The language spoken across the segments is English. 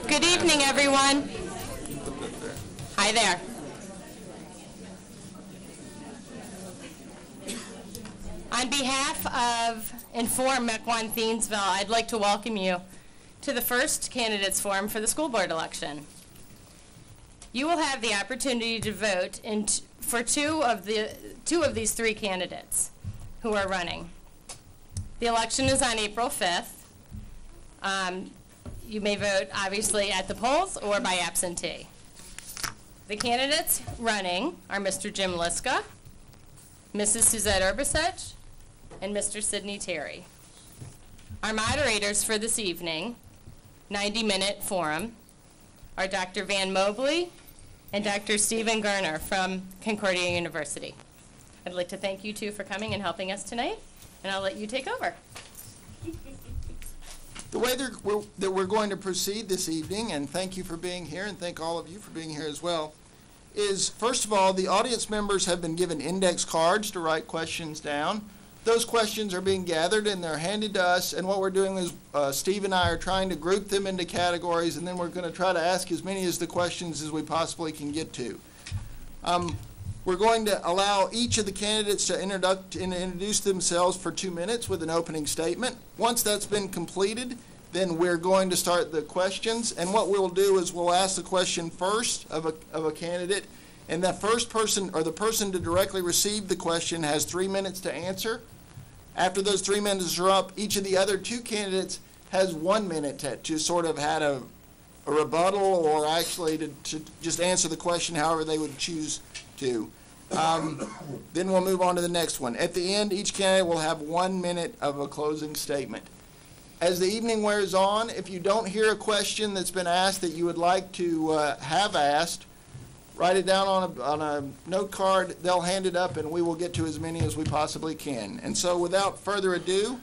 Good evening, everyone. Hi there. On behalf of Mequon Thiensville, I'd like to welcome you to the first candidates forum for the school board election. You will have the opportunity to vote for two of these three candidates who are running. The election is on April 5th. You may vote, obviously, at the polls or by absentee. The candidates running are Mr. Jim Liska, Mrs. Suzette Urbasech, and Mr. Sidney Terry. Our moderators for this evening, 90-minute forum, are Dr. Van Mobley and Dr. Stephen Garner from Concordia University. I'd like to thank you two for coming and helping us tonight, and I'll let you take over. The way that we're going to proceed this evening, and thank you for being here, and thank all of you for being here as well, is first of all, the audience members have been given index cards to write questions down. Those questions are being gathered and they're handed to us, and what we're doing is Steve and I are trying to group them into categories, and then we're going to try to ask as many of the questions as we possibly can get to. We're going to allow each of the candidates to introduce themselves for 2 minutes with an opening statement. Once that's been completed, then we're going to start the questions. And what we'll do is we'll ask the question first of a candidate, and that first person, or the person to directly receive the question, has 3 minutes to answer. After those 3 minutes are up, each of the other two candidates has 1 minute to sort of had a rebuttal, or actually to just answer the question however they would choose to. Then we'll move on to the next one. At the end, each candidate will have 1 minute of a closing statement. As the evening wears on, if you don't hear a question that's been asked that you would like to have asked, write it down on a note card. They'll hand it up, and we will get to as many as we possibly can. And so without further ado,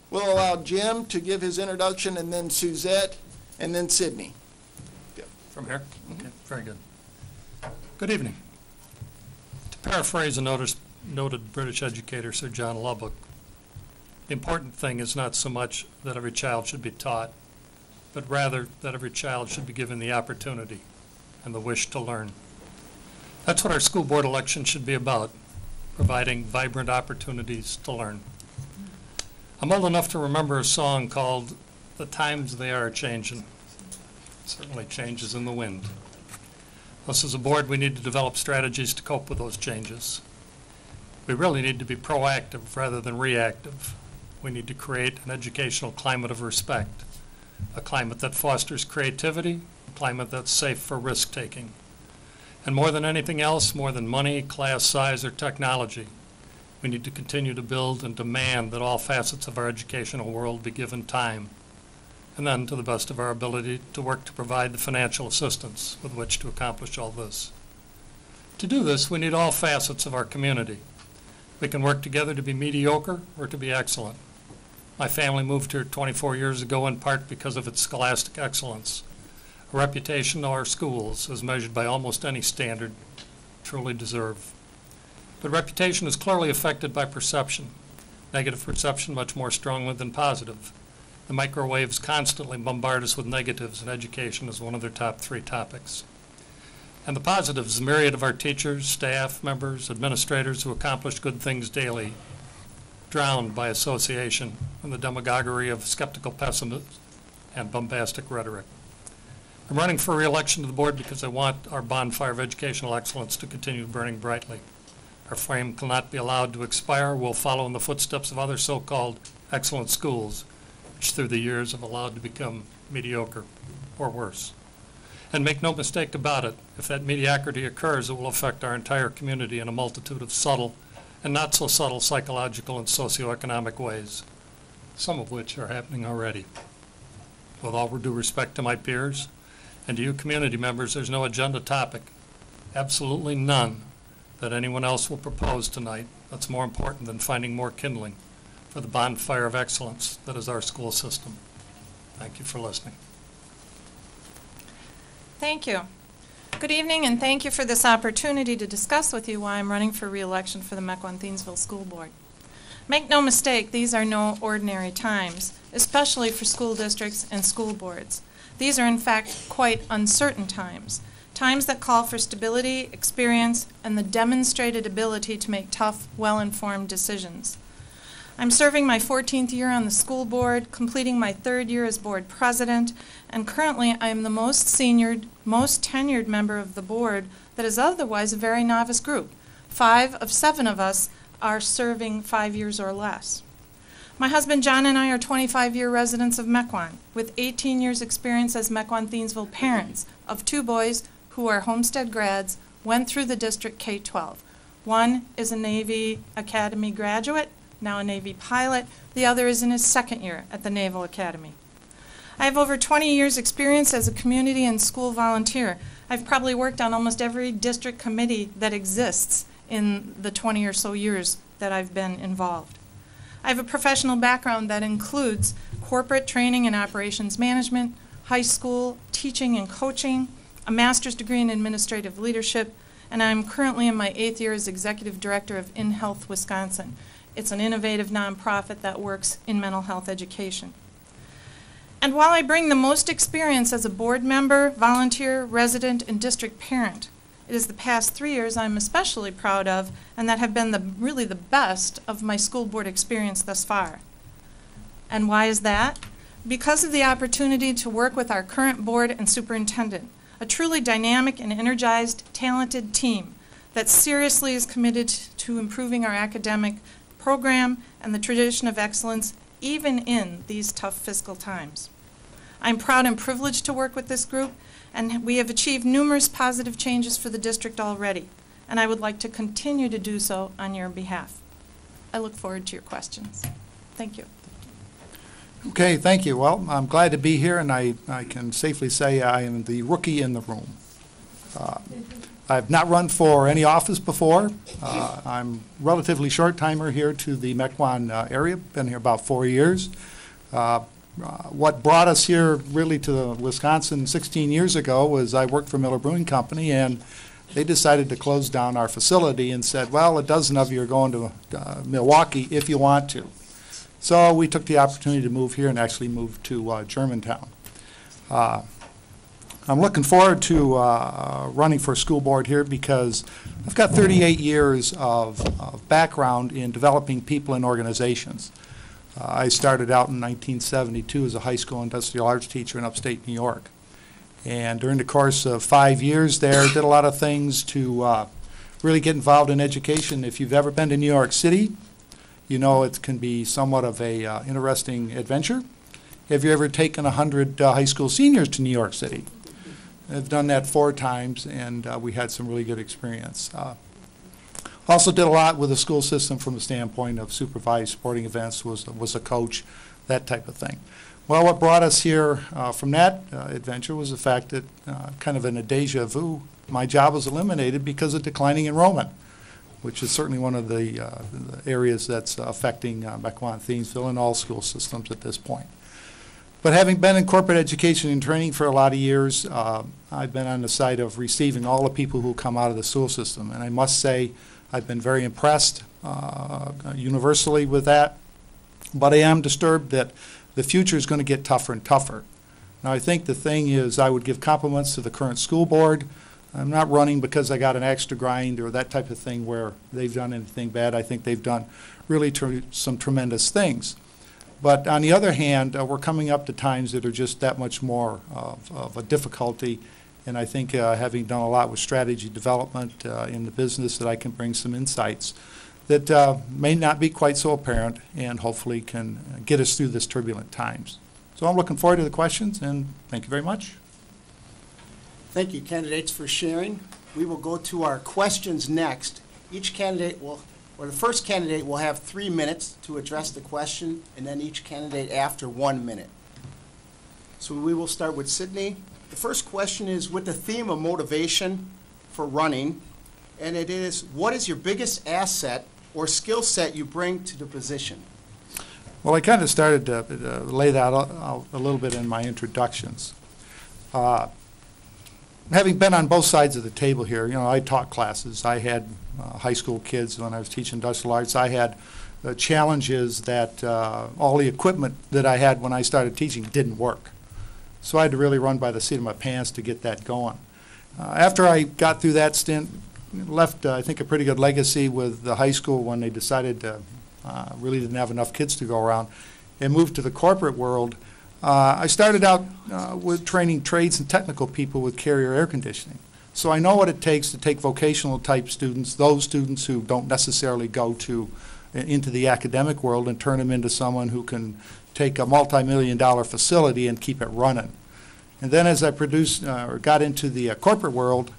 we'll allow Jim to give his introduction, and then Suzette, and then Sydney. From here? Okay, very good. Good evening. To paraphrase a noted British educator, Sir John Lubbock, the important thing is not so much that every child should be taught, but rather that every child should be given the opportunity and the wish to learn. That's what our school board election should be about, providing vibrant opportunities to learn. I'm old enough to remember a song called "The Times They Are Changin'." Certainly changes in the wind. Us as a board, we need to develop strategies to cope with those changes. We really need to be proactive rather than reactive. We need to create an educational climate of respect, a climate that fosters creativity, a climate that's safe for risk-taking. And more than anything else, more than money, class size, or technology, we need to continue to build and demand that all facets of our educational world be given time, and then, to the best of our ability, to work to provide the financial assistance with which to accomplish all this. To do this, we need all facets of our community. We can work together to be mediocre or to be excellent. My family moved here 24 years ago in part because of its scholastic excellence. A reputation of our schools, as measured by almost any standard, truly deserve. But reputation is clearly affected by perception, negative perception much more strongly than positive. The microwaves constantly bombard us with negatives, and education is one of their top 3 topics. And the positives, the myriad of our teachers, staff members, administrators who accomplish good things daily, drowned by association and the demagoguery of skeptical pessimists and bombastic rhetoric. I'm running for re-election to the board because I want our bonfire of educational excellence to continue burning brightly. Our flame cannot be allowed to expire. We'll follow in the footsteps of other so-called excellent schools, which through the years have allowed to become mediocre or worse. And make no mistake about it, if that mediocrity occurs, it will affect our entire community in a multitude of subtle and not so subtle psychological and socioeconomic ways, some of which are happening already. With all due respect to my peers and to you community members, there's no agenda topic, absolutely none, that anyone else will propose tonight that's more important than finding more kindling for the bonfire of excellence that is our school system. Thank you for listening. Thank you. Good evening, and thank you for this opportunity to discuss with you why I'm running for re-election for the Mequon Thiensville School Board. Make no mistake, these are no ordinary times, especially for school districts and school boards. These are in fact quite uncertain times, times that call for stability, experience, and the demonstrated ability to make tough, well-informed decisions. I'm serving my 14th year on the school board, completing my 3rd year as board president, and currently I am the most senior, most tenured member of the board that is otherwise a very novice group. 5 of 7 of us are serving 5 years or less. My husband John and I are 25-year residents of Mequon, with 18 years experience as Mequon Thiensville parents of 2 boys who are Homestead grads, went through the district K-12. One is a Navy Academy graduate, now a Navy pilot. The other is in his 2nd year at the Naval Academy. I have over 20 years experience as a community and school volunteer. I've probably worked on almost every district committee that exists in the 20 or so years that I've been involved. I have a professional background that includes corporate training and operations management, high school teaching and coaching, a master's degree in administrative leadership, and I'm currently in my 8th year as executive director of InHealth Wisconsin. It's an innovative nonprofit that works in mental health education. And while I bring the most experience as a board member, volunteer, resident, and district parent, it is the past 3 years I'm especially proud of and that have been really the best of my school board experience thus far. And why is that? Because of the opportunity to work with our current board and superintendent, a truly dynamic and energized, talented team that seriously is committed to improving our academic program and the tradition of excellence even in these tough fiscal times. I'm proud and privileged to work with this group, and we have achieved numerous positive changes for the district already, and I would like to continue to do so on your behalf. I look forward to your questions. Thank you. Okay, thank you. Well, I'm glad to be here, and I can safely say I am the rookie in the room. I've not run for any office before. I'm relatively short-timer here to the Mequon area, been here about 4 years. What brought us here really to Wisconsin 16 years ago was I worked for Miller Brewing Company, and they decided to close down our facility and said, well, a dozen of you are going to Milwaukee if you want to. So we took the opportunity to move here and actually moved to Germantown. I'm looking forward to running for school board here because I've got 38 years of background in developing people and organizations. I started out in 1972 as a high school industrial arts teacher in upstate New York. And during the course of 5 years there, did a lot of things to really get involved in education. If you've ever been to New York City, you know it can be somewhat of a interesting adventure. Have you ever taken 100 high school seniors to New York City? I've done that 4 times, and we had some really good experience. Also did a lot with the school system from the standpoint of supervised sporting events, was a coach, that type of thing. Well, what brought us here from that adventure was the fact that, kind of in a deja vu, my job was eliminated because of declining enrollment, which is certainly one of the areas that's affecting Mequon Thiensville and all school systems at this point. But having been in corporate education and training for a lot of years, I've been on the side of receiving all the people who come out of the school system. And I must say, I've been very impressed universally with that. But I am disturbed that the future is going to get tougher and tougher. Now, I think the thing is I would give compliments to the current school board. I'm not running because I got an axe to grind or that type of thing where they've done anything bad. I think they've done really some tremendous things. But on the other hand, we're coming up to times that are just that much more of a difficulty. And I think having done a lot with strategy development in the business, that I can bring some insights that may not be quite so apparent and hopefully can get us through this turbulent times. So I'm looking forward to the questions, and thank you very much. Thank you, candidates, for sharing. We will go to our questions next. Each candidate will, or the first candidate will have 3 minutes to address the question, and then each candidate after 1 minute. So we will start with Sydney. The first question is with the theme of motivation for running, and it is, what is your biggest asset or skill set you bring to the position? Well, I kind of started to lay that out a little bit in my introductions. Having been on both sides of the table here, you know, I taught classes. I had high school kids when I was teaching industrial arts. I had challenges that all the equipment that I had when I started teaching didn't work. So I had to really run by the seat of my pants to get that going. After I got through that stint, left, I think, a pretty good legacy with the high school when they decided to really didn't have enough kids to go around, and moved to the corporate world. I started out with training trades and technical people with Carrier air conditioning. So I know what it takes to take vocational type students, those students who don't necessarily go into the academic world, and turn them into someone who can take a multi-million-dollar facility and keep it running. And then as I got into the corporate world,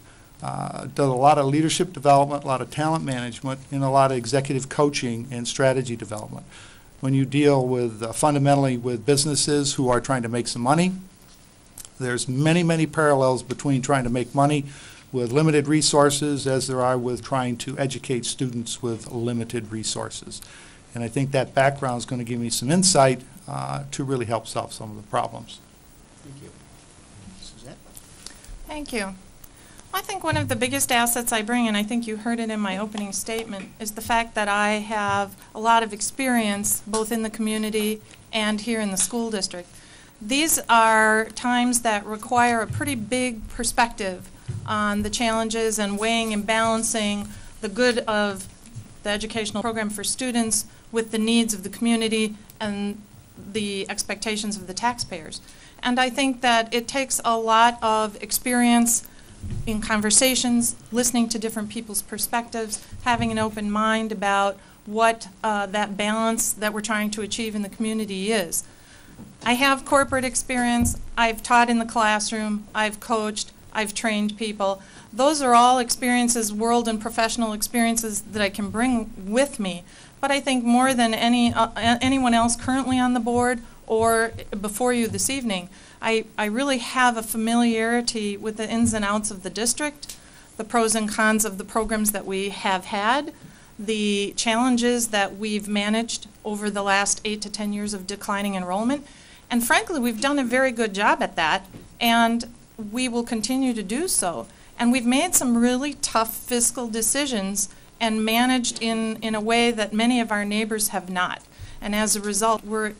did a lot of leadership development, a lot of talent management, and a lot of executive coaching and strategy development. When you deal with fundamentally with businesses who are trying to make some money, there's many, many parallels between trying to make money with limited resources as there are with trying to educate students with limited resources. And I think that background is going to give me some insight to really help solve some of the problems. Thank you. Suzette? Thank you. I think one of the biggest assets I bring, and I think you heard it in my opening statement, is the fact that I have a lot of experience both in the community and here in the school district. These are times that require a pretty big perspective on the challenges and weighing and balancing the good of the educational program for students with the needs of the community and the expectations of the taxpayers. And I think that it takes a lot of experience in conversations, listening to different people's perspectives, having an open mind about what that balance that we're trying to achieve in the community is. I have corporate experience, I've taught in the classroom, I've coached, I've trained people. Those are all experiences, world and professional experiences that I can bring with me. But I think more than anyone else currently on the board or before you this evening, I really have a familiarity with the ins and outs of the district, the pros and cons of the programs that we have had, the challenges that we've managed over the last 8 to 10 years of declining enrollment. And frankly, we've done a very good job at that, and we will continue to do so. And we've made some really tough fiscal decisions and managed in a way that many of our neighbors have not. And as a result, we're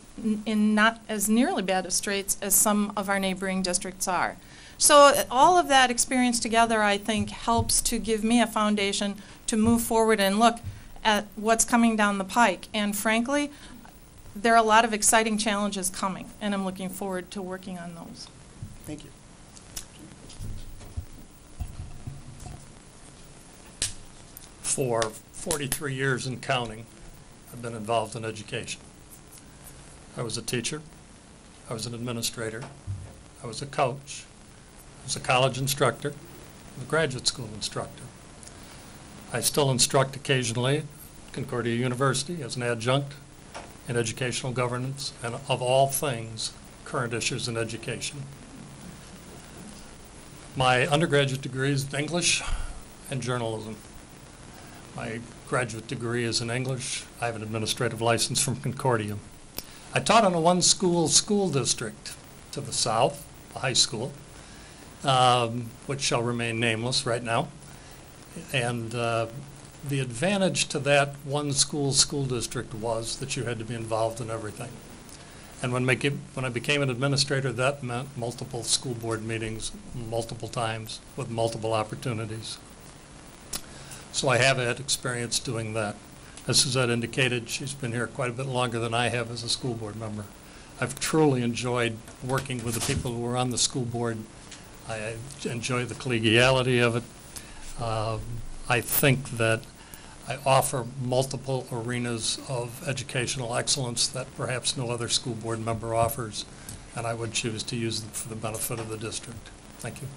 in not as nearly bad of straits as some of our neighboring districts are. So all of that experience together, I think, helps to give me a foundation to move forward and look at what's coming down the pike. And frankly, there are a lot of exciting challenges coming, and I'm looking forward to working on those. Thank you. For 43 years and counting, I've been involved in education. I was a teacher, I was an administrator, I was a coach, I was a college instructor, a graduate school instructor. I still instruct occasionally at Concordia University as an adjunct in educational governance and, of all things, current issues in education. My undergraduate degree is English and journalism. My graduate degree is in English. I have an administrative license from Concordia. I taught in a one-school school district to the south, a high school, which shall remain nameless right now. And the advantage to that one-school school district was that you had to be involved in everything. And when I became an administrator, that meant multiple school board meetings, multiple times, with multiple opportunities. So I have had experience doing that. As Suzette indicated, she's been here quite a bit longer than I have as a school board member. I've truly enjoyed working with the people who are on the school board. I enjoy the collegiality of it. I think that I offer multiple arenas of educational excellence that perhaps no other school board member offers, and I would choose to use them for the benefit of the district. Thank you.